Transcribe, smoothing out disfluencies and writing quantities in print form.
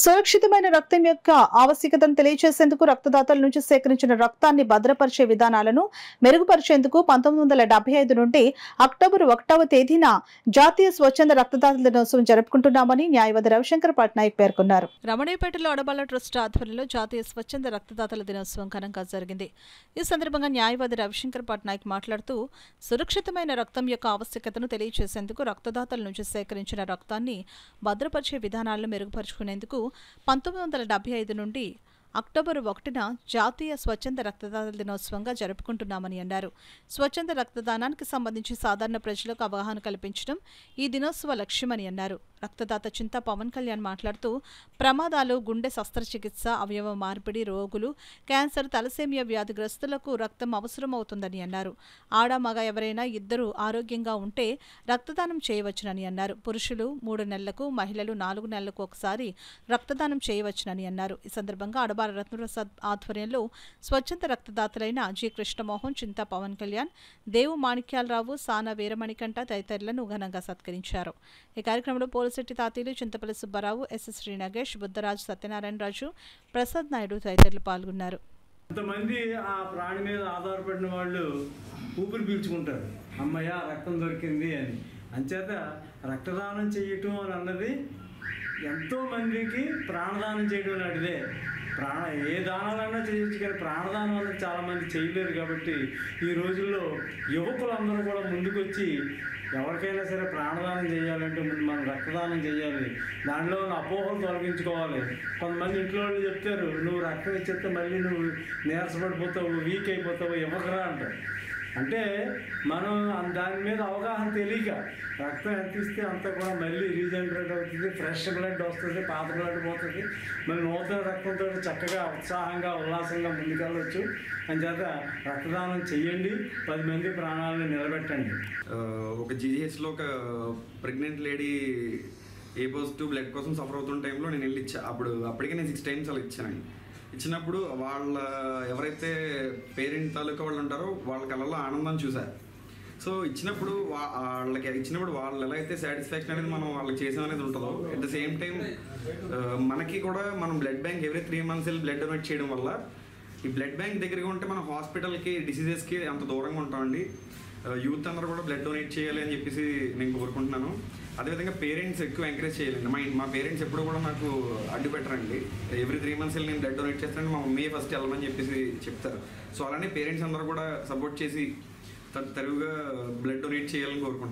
సురక్షితమైన రక్తం యొక్క ఆవశ్యకతను తెలియజేసేందుకు రక్తదాతల నుంచి సేకరించిన రక్తాన్ని భద్రపరిచే విధానాలను మెరుగుపరిచేందుకు 1975 నుండి అక్టోబర్ 1వ తేదీన జాతీయ స్వచ్ఛంద రక్తదాతల దినోత్సవం జరుపుకుంటున్నామని న్యాయవాది రవిశంకర్ పట్నాయక్ పేర్కొన్నారు. రమణయ్యపేటలో అడబాల ట్రస్ట్ ఆధ్వర్యంలో జాతీయ స్వచ్ఛంద రక్తదాతల దినోత్సవం ఘనంగా జరిగింది. ఈ సందర్భంగా న్యాయవాది రవిశంకర్ పట్నాయక్ మాట్లాడుతూ సురక్షితమైన రక్తం యొక్క ఆవశ్యకతను తెలియజేసేందుకు రక్తదాతల నుంచి సేకరించిన రక్తాన్ని భద్రపరిచే విధానాలను మెరుగుపరుచుకునేందుకు 1975 నుండి అక్టోబర్ 1న జాతీయ స్వచ్ఛంద రక్తదాతల దినోత్సవంగా జరుపుకుంటున్నామని అన్నారు. స్వచ్ఛంద రక్తదానానికి సంబంధించి సాధారణ ప్రజలకు అవగాహన కల్పించడం ఈ దినోత్సవ లక్ష్యమని అన్నారు. రక్తదాత చింతా పవన్ కళ్యాణ్ మాట్లాడుతూ ప్రమాదాలు, గుండె శస్త్రచికిత్స, అవయవ మార్పిడి, రోగులు, క్యాన్సర్, తలసేమియా వ్యాధిగ్రస్తులకు రక్తం అవసరమవుతుందని అన్నారు. ఆడ మగ ఎవరైనా ఇద్దరు ఆరోగ్యంగా ఉంటే రక్తదానం చేయవచ్చునని అన్నారు. పురుషులు 3 నెలలకు, మహిళలు 4 నెలలకు ఒకసారి రక్తదానం చేయవచ్చునని అన్నారు. ఈ సందర్భంగా అడబాల రత్నప్రసాద్ ఆధ్వర్యంలో స్వచ్ఛంద రక్తదాతలైన జి కృష్ణమోహన్, చింతా పవన్ కళ్యాణ్, దేవు మాణిక్యాలరావు, సానా వీరమణికంఠ తదితరులను ఘనంగా సత్కరించారు. ఈ కార్యక్రమంలో పోలిశెట్టి తాతీలు, చింతపల్లి సుబ్బారావు, ఎస్ శ్రీ నగేష్, బుద్ధరాజు, సత్యనారాయణ రాజు, ప్రసాద్ నాయుడు తదితరులు పాల్గొన్నారు. కొంతమంది ఆ ప్రాణి మీద ఆధారపడిన వాళ్ళు ఊపిరి పీల్చుకుంటారు, అమ్మయ్య రక్తం దొరికింది అని. అంచేత రక్తదానం చేయటం అని అన్నది ఎంతోమందికి ప్రాణదానం చేయడం లాంటిదే. ఏ దానాలన్నా చేయొచ్చు, కానీ ప్రాణదానం అనేది చాలామంది చేయలేరు. కాబట్టి ఈ రోజుల్లో యువకులందరూ కూడా ముందుకొచ్చి ఎవరికైనా సరే ప్రాణదానం చేయాలంటే ముందు మనం రక్తదానం చేయాలి. దానిలో ఉన్న అపోహలు తొలగించుకోవాలి. కొంతమంది ఇంట్లో వాళ్ళు చెప్తారు, నువ్వు రక్తం ఇచ్చేస్తే మళ్ళీ నువ్వు నీరసపడిపోతావు, వీక్ అయిపోతావు, ఇవ్వకరా అంటారు. అంటే మనం దాని మీద అవగాహన తెలియక రక్తం ఎంత ఇస్తే అంతా కూడా మళ్ళీ రీజనరేట్ అవుతుంది, ఫ్రెష్ బ్లడ్ వస్తుంది, పాత బ్లడ్ పోతుంది, మళ్ళీ నూతన రక్తంతో చక్కగా ఉత్సాహంగా ఉల్లాసంగా ముందుకెళ్ళవచ్చు. అంచేత రక్తదానం చెయ్యండి, 10 మంది ప్రాణాలను నిలబెట్టండి. ఒక జీజీహెచ్లో ఒక ప్రెగ్నెంట్ లేడీ ఏ పాజిటివ్ బ్లడ్ కోసం సఫర్ అవుతున్న టైంలో నేను వెళ్ళి అప్పటికే నేను 6 times అలా ఇచ్చానండి. ఇచ్చినప్పుడు వాళ్ళ ఎవరైతే పేరెంట్ తాలూకా వాళ్ళు ఉంటారో వాళ్ళ కళ్ళలో ఆనందం చూశారు. సో ఇచ్చినప్పుడు వాళ్ళు ఎలా అయితే సాటిస్ఫాక్షన్ అనేది మనం వాళ్ళకి చేసామనేది ఉంటుందో, అట్ ద సేమ్ టైం మనకి కూడా మనం బ్లడ్ బ్యాంక్ ఎవ్రీ 3 months వెళ్ళి బ్లడ్ డొనేట్ చేయడం వల్ల ఈ బ్లడ్ బ్యాంక్ దగ్గరగా ఉంటే మనం హాస్పిటల్కి, డిసీజెస్కి అంత దూరంగా ఉంటామండి. యూత్ అందరూ కూడా బ్లడ్ డొనేట్ చేయాలి అని చెప్పేసి నేను కోరుకుంటున్నాను. అదేవిధంగా పేరెంట్స్ ఎక్కువ ఎంకరేజ్ చేయాలండి. మా పేరెంట్స్ ఎప్పుడు కూడా నాకు అడ్డు పెట్టరండి. ఎవ్రీ 3 months వెళ్ళి నేను బ్లడ్ డొనేట్ చేస్తాను, మా మమ్మీ ఫస్ట్ వెళ్ళమని చెప్పేసి చెప్తారు. సో అలానే పేరెంట్స్ అందరూ కూడా సపోర్ట్ చేసి తరువుగా బ్లడ్ డొనేట్ చేయాలని కోరుకుంటున్నాను.